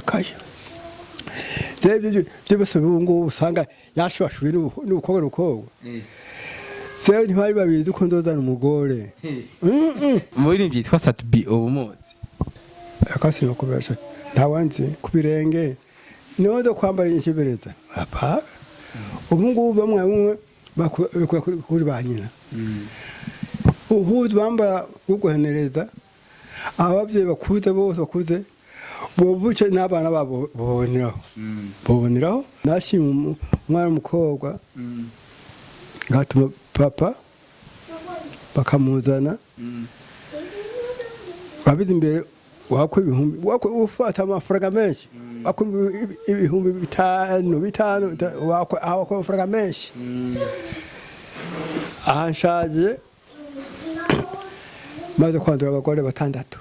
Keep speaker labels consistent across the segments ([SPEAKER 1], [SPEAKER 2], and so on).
[SPEAKER 1] kaya byo bose bungu usanga yashwashwe n'ubukobwa seyo ntibari babizi ko nzozana umugore
[SPEAKER 2] muri byitwa satubi ubumuzi
[SPEAKER 1] akasiyo kubesha ntawanze kubirenge niho zo kwambara inshibereza apa ubungu bamwe bakora kuri banyina uhudu bambara guguhenereza abavye bakuze bose bakuze bobuce n'abana babo boboneraho nashimye umwana mukobwa ngatuma papa bakamuzana babize imbere wako ibihumbi wako ufata amafaranga menshi wako ibihumbi bitanu wako amafaranga menshi ahanshaje maze kwandura abagore batandatu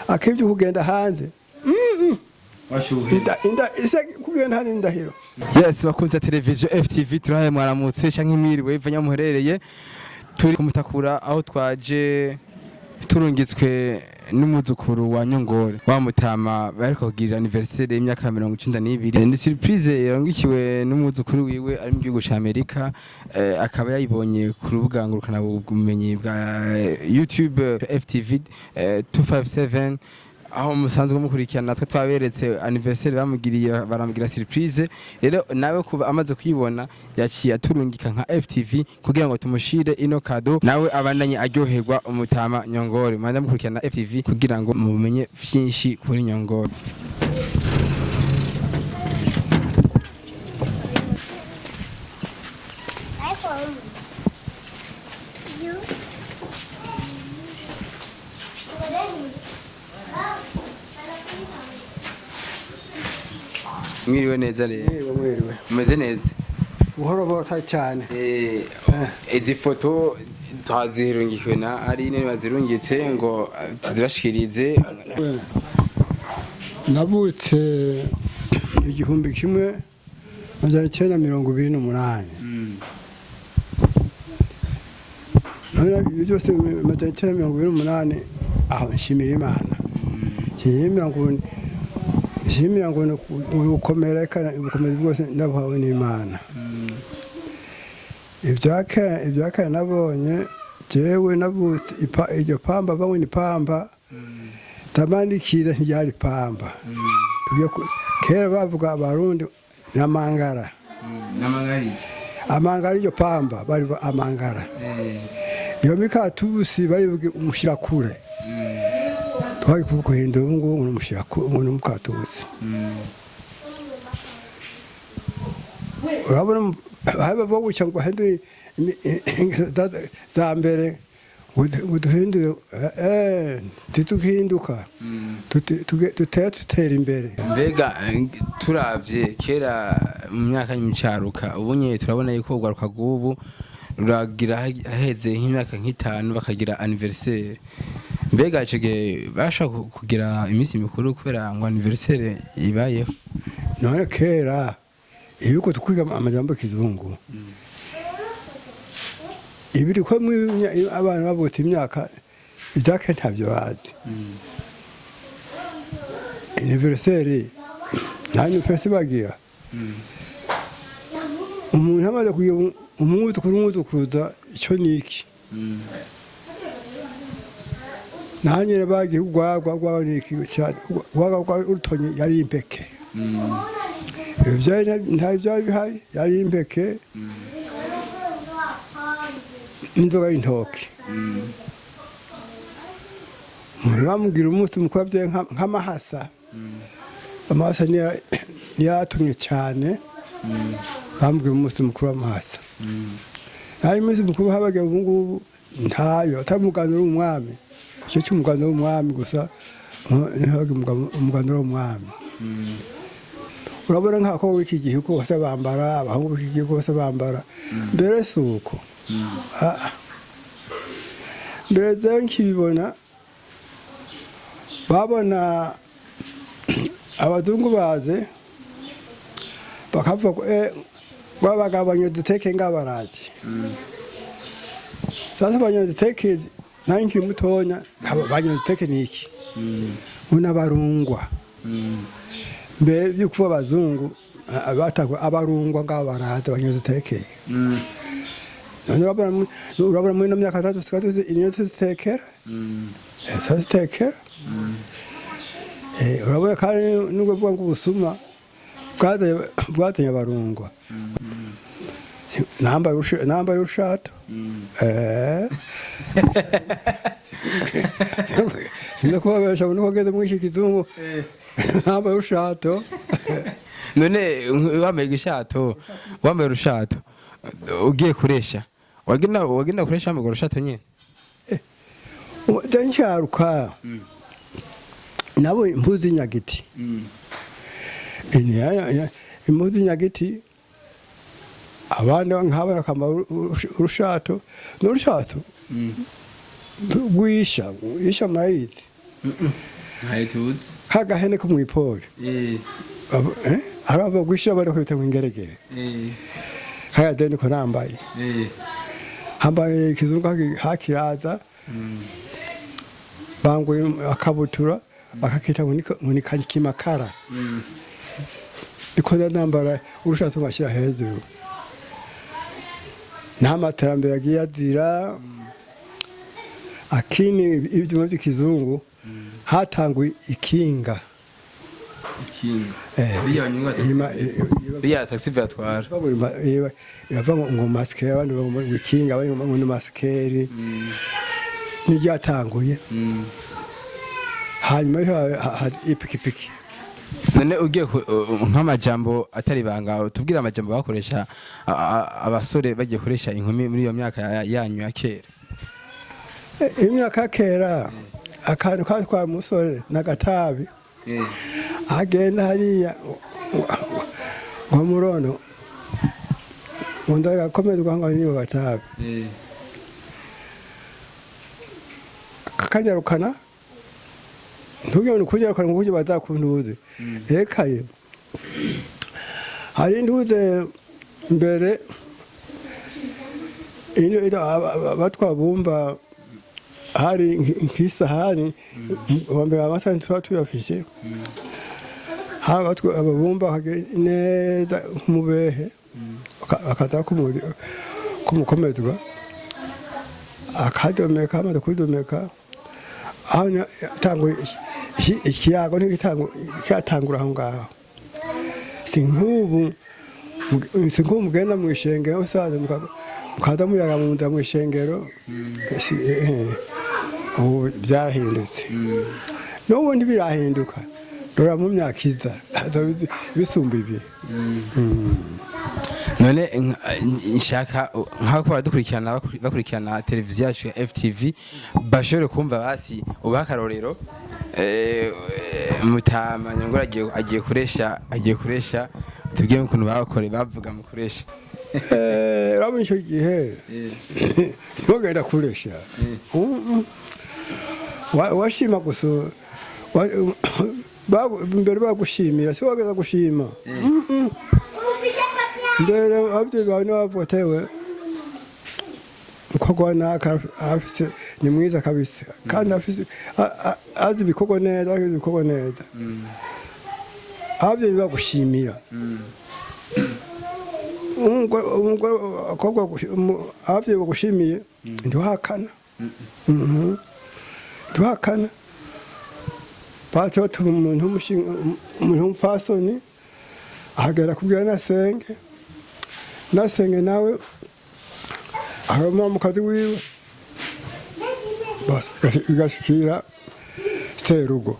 [SPEAKER 1] akibyo kugenda hanze inda isa kugenda hanze ndahiro
[SPEAKER 2] yes bakunze televiziyo FTV turahaye mwaramutse canke imiriwe ivanya muherereye turi kumutakura aho twaje turungitswe n'umuzukuru wa Nyongore wa Mutama bariko kugira anniversaire y'imyaka 92 ni surprise yarongikiwe n'umuzukuru wiwe ari mu gihugu ca Amerika akaba yayibonye ku rubuga ngurukana bumenyi bwa YouTube FTV 257 aho musanzwe mukurikirana natwe twaberetse anniversaire bamugiriye baramugira surprise rero nawe kuba amaze kuyibona yaciye aturungika nka FTV kugira ngo tumushire ino kado nawe abandanye aryoherwa Umutama Nyongore manda mukurikirana FTV kugira ngo mumenye vyinshi kuri Nyongore mwiriwe neza rero
[SPEAKER 1] mwiriwe
[SPEAKER 2] umeze neza
[SPEAKER 1] buhoro bota cyane
[SPEAKER 2] izi foto twazirungikiwe na ari nene bazirungitse ngo tuzibashikirize
[SPEAKER 1] nabutse 1928 none byose 1928 aho nshimira Imana Shimira ngo ukomera ukomeza bwose ndabahawe n'Imana ibyaka nabonye jewe nabutse iryo pamba babone ipamba tabandikiza ntiyari pamba kera bavuga abarundi namangara amangara iryo pamba bari amangara iyo mikatubusi bayivuga umushira kure twari kuguhinda ubungu umushira umuntu mukatubusi urabona haba boguca ngo hende za mbere uduhinduye tituhinduka tutera imbere
[SPEAKER 2] mbega turavye kera mu myaka y'imicaruka ubunye turabona yuko ugaruka gubu ruragira haheze nk'imyaka nk'itanu bakagira anniversaire mbega cege basha kugira iminsi mikuru kubera ngo anniversaire ibayeho
[SPEAKER 1] none kera ibiko tukwiga amajambo kizungu ibiri ko abantu babutse imyaka ibyake ntavyo bazi anniversaire nani fese bagira umuntu amaze kugira umutu kuruza ico niki nanyere bagiye gwagwa niki cyane gwagwa urutonye yari impeke nta bihari yari impeke inzoga y'intoki bamubwira umunsi mukuru abyaye nk'amahasa amahasa niyatumye cyane bamubwira umunsi mukuru w'amahasa naho iminsi mukuru habaga ubungubu ntayo atamuganura umwami icyo cy'umuganura w'umwami gusa ntihabaga umuganura w'umwami urabona nk'abakobwa b'iki gihe uko bose bambara abahungu b'iki gihe uko bose bambara mbere si uko mbere zayo nkibibona babona abazungu baze bakavuga ngo bagabanya duteke ngabaraje sasa banya duteke nanjye nkiri mutonya banya duteke niki unabarungwa mbere y'uko abazungu batagwa abarungwa ngabo baraza banyoza tekeye none urabona muri no myaka 3 tuzi inyoza zitekera zitekera urabona kandi nubwo bwo ngubusuma bwatanya abarungwa namba y'urushato ndakubabesha nuko geze mu iki kizungu namba y'urushato
[SPEAKER 2] none wambaye igishato wambaye urushato ugiye kuresha wagenda kuresha wambaye urushato nyine
[SPEAKER 1] ndansharuka nabo impuzi nyagiti impuzi nyagiti abandi nk'aba akamba urushato n'urushato rwisha murayizi
[SPEAKER 2] ntayituzi
[SPEAKER 1] kagahene ko mw'ipoli araba gwisha bari kwita mwingeregere kaya deni ko nambaye hambaye kizungu hakiraza banguye akabutura bakakita ngo kimakara niko nambara urushato ngashyira hejuru n'amaterambere agiye azira akini ibyuma by'ikizungu hatanguye ikinga
[SPEAKER 2] biya taxi vyatwara
[SPEAKER 1] yava ngo maske abandi ngo ikinga abandi ngo maskeri nijyatanguye hanyuma ipikipiki
[SPEAKER 2] none ugiye nk'amajambo atari banga tubwira amajambo bakoresha abasore bagiye koresha inkumi muri iyo myaka yanyu ya kera
[SPEAKER 1] imyaka kera akantu katwa musore nagatabi agenda hariya ngo murono nda gakomezwa ngo niyo gatabi akanyarukana ntugende kunyarukana ngo bazakunduze ekaye hari nduze mbere ino batwabumba hari nk'isahani wambere amasahani tuba tuyafishe ababumba neza nk'umubehe akaza kumukomezwa akadomeka amaze kudomeka aho tanguye ikiyago nticyatangura aho ngaho si nk'ubu mugenda mu ishengero usaza mukaza muyaga mu nda mu ishengero ubu byahindutse n'ubu ntibirahinduka dora mu myaka iza bisumba ibi
[SPEAKER 2] none nshaka nk'ako bakurikirana televiziyo yacu ya FTV bashobore kumva basi ubakarorero Umutama nyongora agiye kuresha tubwiye ukuntu bavuga mu kuresha
[SPEAKER 1] urabona icyo gihe ntugenda kuresha washima gusa mbere bagushimira si wageza gushima mbere ababyeyi bawe n'abavuga tewe umukobwa naka afise ni mwiza kabisa kandi afise azi ibikorwa neza ababyeyi bagushimira ababyeyi bagushimiye ntiwahakana baca batuma umuntu w'umupfasoni ahagera kubwira nasenge nawe ahoma mu kazi wiwe igashikira serugo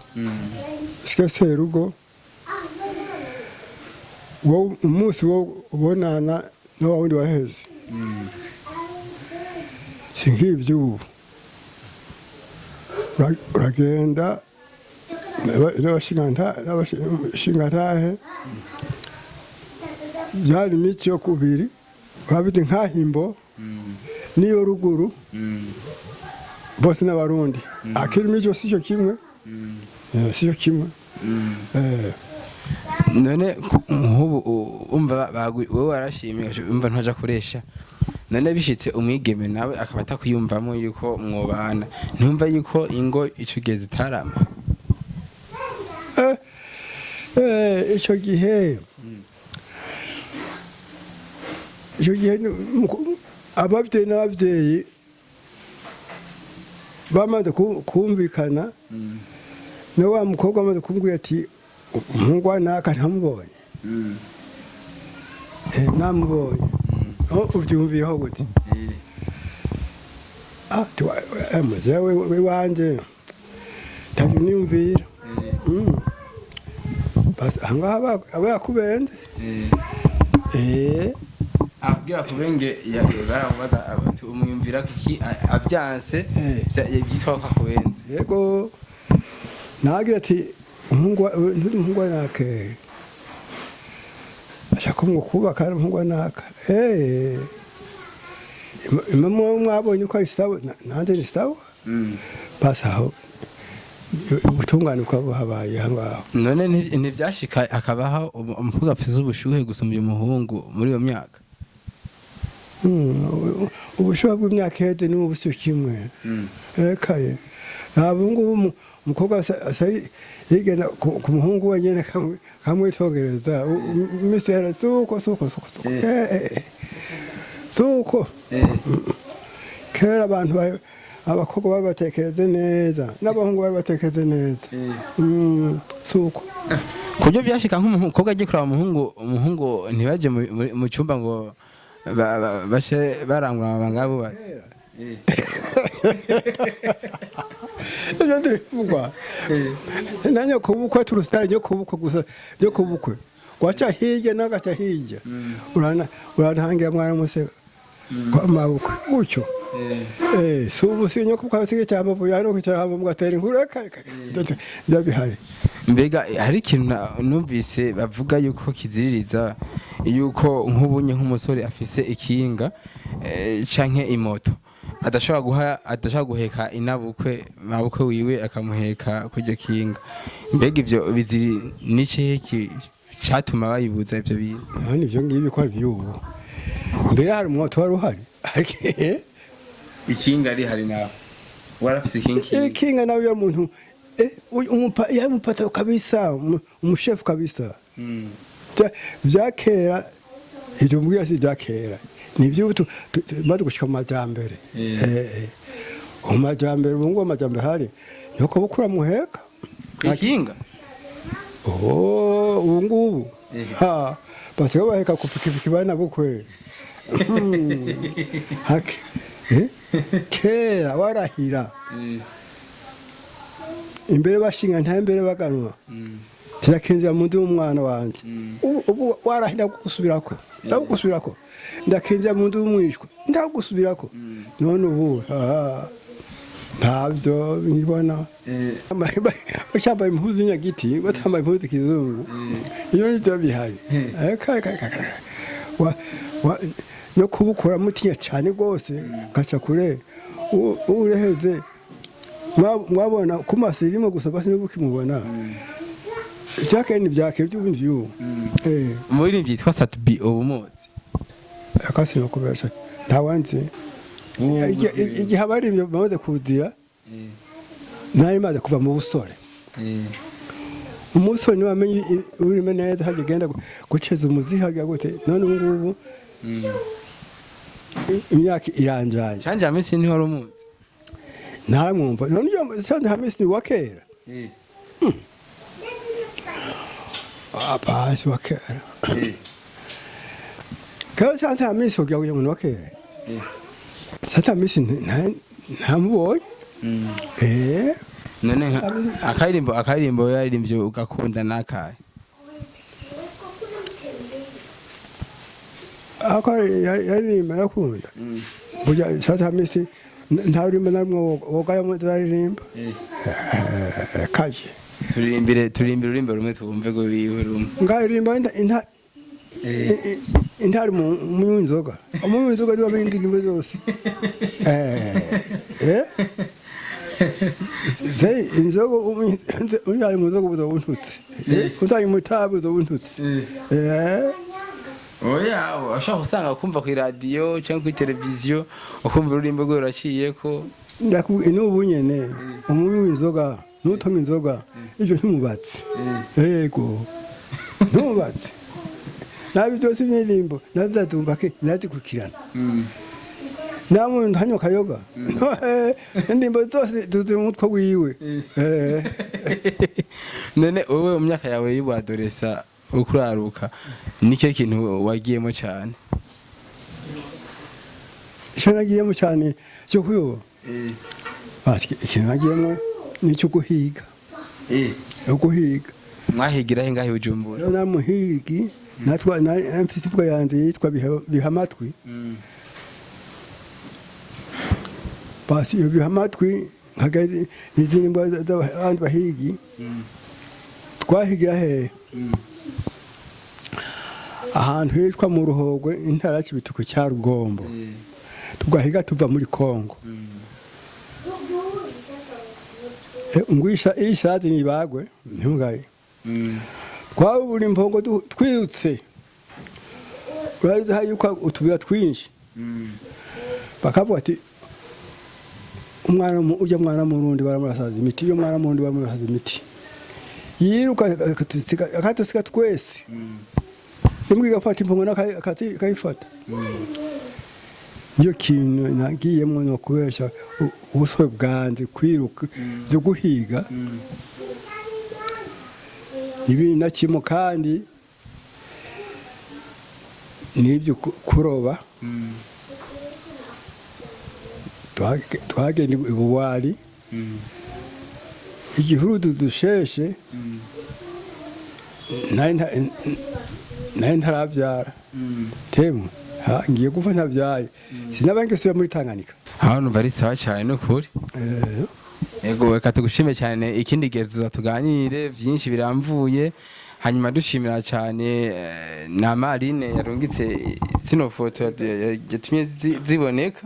[SPEAKER 1] umunsi wo ubonana n'uwa wundi waheze si nk'iby'ubu uragenda n'abashingantahe byari imico yo kubiri urabite nk'ahimbo n'iyo ruguru bose n'abarundi akiri imico si cyo kimwe
[SPEAKER 2] none nk'ubu umva wowe warashimiye umva ntaja kuresha none bishitse umwigeme nawe akaba atakuyumvamo yuko mwobana ntumva yuko ingo ico gihe zitarama
[SPEAKER 1] icyo gihe ababyeyi n'ababyeyi bamaze kumvikana na wa mukobwa amaze kumbwira ati umuhungu wa naka ntamubonye namubonye aho ubyumviyeho gute we wanjye ntabwo niyumvira ahangaha aba yakubenze
[SPEAKER 2] abwira kubenge baramubaza umwumvira iki avyanse byitwa ko akubenze
[SPEAKER 1] yego nagira ati umuhungu wa nake ashaka kubaka umuhungu wa naka imamo mwabonye uko ari sawa nanjye ni sawa basi aho ubutungane uko habaye ahangaho
[SPEAKER 2] none ntibyashika akabaho umukobwa afise ubushuhe gusumba umuhungu muri iyo myaka ubushuhe bw'imyaka iheze ni ubusi kimwe ekaye ntabwo ngubu umukobwa yigenda ku muhungu wenyine kamwitogereza iminsi yara suko kera abantu abakobwa bari batekereze neza n'abahungu bari batekereze neza suko kubyo byashika nk'umukobwa agiye kuraba umuhungu ntibaje mu cyumba ngo bashe barangwa abangabo bati
[SPEAKER 1] ibyo ndivugwa nanyo kubukwe turusitari ryo kubukwe gusa ryo kubukwe wacha hirya n'agaca hirya urantangira mwana museka kwa mabukwe gutyo si ubusinyo kuko abasigaye cyangwa vuya no kwicara hamwe mugatera inkuru ndabihari
[SPEAKER 2] mbega hari ikintu numvise bavuga yuko kiziririza yuko nk'ubunye nk'umusore afise ikinga canke imoto adashobora guheka inabukwe mabukwe wiwe akamuheka kuryo kinga mbega ivyo biziri n'ikihe cyatuma bayibuza ivyo bintu
[SPEAKER 1] nivyo ngibi ko byubu mbere hari umuntu wari uhari
[SPEAKER 2] ikinga ari hari nawe warafise
[SPEAKER 1] ikinga nawe yo muntu umupata kabisa umushefu kabisa byakera ibyo mbwiye si byakera nibyo maze gushika mu majambere mu majambere ubungu amajambere hari yoko bukura muheka
[SPEAKER 2] ikinga
[SPEAKER 1] ubungu basi baheka ku pikipiki bana bukwe hake kera warahira imbere bashinga nta imbere baganwa tirakenza mu ndi umwana wanje ubu warahira gusubirako ndagusubirako ndakenza mu ndi umwishwa ndagusubirako none ubu ntabyo nibona bacambaye impuzu nyagiti batambaye impuzu kizungu iyo nivyo bihari no kubukora mutinya cyane rwose gaca kure ureheze mwabona ku maso irimo gusa basi niba ukimubona icyakeni byake by'ubundi by'ubu
[SPEAKER 2] muri byitwa satubi ubumuzi
[SPEAKER 1] akasi no kubesha ntawanze igihe abari ibyo bamaze kuzira nari maze kuva mu busore umusore niwe amenye urime neza hajya genda guceza umuziha gute none ubu ngubu imyaka iranjaye
[SPEAKER 2] canje amisi ni wari umuzi
[SPEAKER 1] ntaramwumva none iyo canje amisi ni wakera abasi wakera kandi canje amisi ugira ngo umuntu wakera sata amisi ntamubonye
[SPEAKER 2] none akaririmbo yaririmbye ugakunda nakaye
[SPEAKER 1] ako yaririmba yakunda burya sata amisi ntarimo namwe wogaya muzaririmba kaje
[SPEAKER 2] turirimbire urimbe rumwe twumve go biwe rumwe
[SPEAKER 1] ngaririmba intari mu nzoga niba bindirimbo zose inzoga unyaye mu nzoga buza buntutse unyaye mu tabu buza buntutse
[SPEAKER 2] oya ashaka usanga kumva ku radio cyangwa ku televiziyo ukumva ururimbo rwe ruraciyeko
[SPEAKER 1] n'ubu nyene umunywi w'inzoga n'utonga inzoga ibyo ntimubatse yego ntubaze nabi byose imyirimbo nazadumva ke nazikurikirana nta muntu hanywa kayoga indirimbo zose tuzi mu mutwe wiwe
[SPEAKER 2] none wowe mu myaka yawe y'ubadoresa ukuraruka nicyo kintu wagiyemo cyane
[SPEAKER 1] icyo nagiyemo cyane cyo kuyoba ikintu nagiyemo ni icyo guhiga guhiga
[SPEAKER 2] mwahigira he ngahe Bujumbura
[SPEAKER 1] namuhigi natwa mfise ibwa yanze yitwa bihamatwi basi iyo bihamatwi hagaze n'izindi mbwa z'abandi bahigi twahigira he ahantu hitwa mu Ruhogwe intara y'Ibituku cya Rugombo tugahiga tuva muri Kongo ngwisha ishazi nibagwe ntimugaye twabura impongo twirutse urazi hayuka utubira twinshi bakavuga ati umwana mwana murundi baramurasaza imiti iyo mwana murundi baramurasaza imiti yiruka akatusika twese imbwa igafata impongo akayifata niyo kintu nagiyemo no kubesha ubuswe bwanze kwiruka byo guhiga ibintu nakimo kandi nibyo kuroba twagenda ubuwari igihurudu dusheshe nari ntarabyara temwe ngiye gupfa ntabyaye sinabangisubiye muri Tanganyika
[SPEAKER 2] aho numva ari sawa cyane n'ukuri yego reka tugushime cyane ikindi gihe tuzatuganire byinshi biramvuye hanyuma dushimira cyane na Marine yarungitse zino foto yatumye ziboneka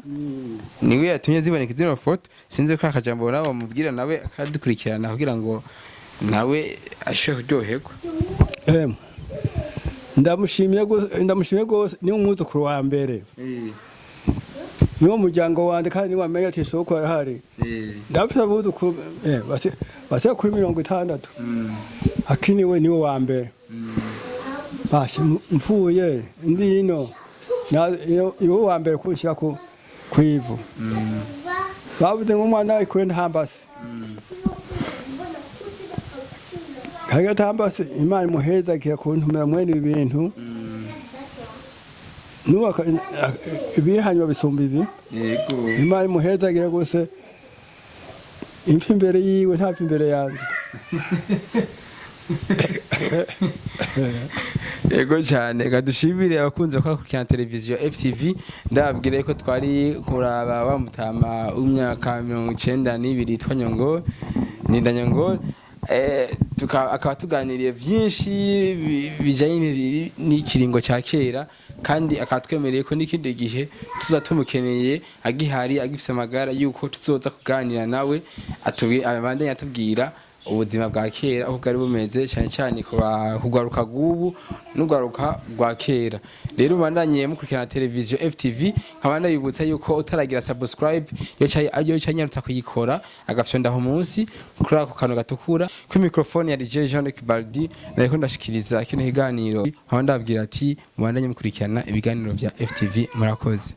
[SPEAKER 2] niwe yatumye ziboneka zino foto sinzi ko akajambo nawe bamubwira nawe akadukurikirana kugira ngo nawe ashobore kuryoherwa ndamushimiye gose ni umwuzukuru wa mbere niwo muryango wande kandi niwo amenya ati soko arahari ndafite abuzukuru base kuri 60 akiniwe niwo wa mbere bashe mfuye ndino iwo wa mbere kunshira kwivu bavuze ngo umwana ari kure ntambase hagati hambase Imana imuheza kiya kuntumira mwene ibintu nuwaka ibihanywa bisumba ibi yego Imana imuheza kiya gose imfi imbere yiwe nta imbere yanze yego cyane gadushimire abakunze kwa kurikirana televiziyo FTV ndababwire ko twari kuraba Umutama umyaka 92 yitwa Nyongo Nindanyongo akaba tuganiriye byinshi bijanye n'ikiringo cya kera kandi akatwemereye ko n'ikindi gihe tuzatumukeneye agihari agifise amagara yuko tuzoza kuganira nawe abandanya atubwira ubuzima bwa kera aho bwari bumeze cyane cyane kugaruka gubu n'ugaruka rwa kera rero bandanye mukurikirana televiziyo FTV nkabanda yibutsa yuko utaragira subscribe yo cyanyarutsa kuyikora agafyondaho munsi kuri ako kantu gatukura ku microphone ya DJ Jean Kibaldi nariko ndashikiriza kino higaniro nkabanda abwira ati mubandanye mukurikirana ibiganiro bya FTV murakoze.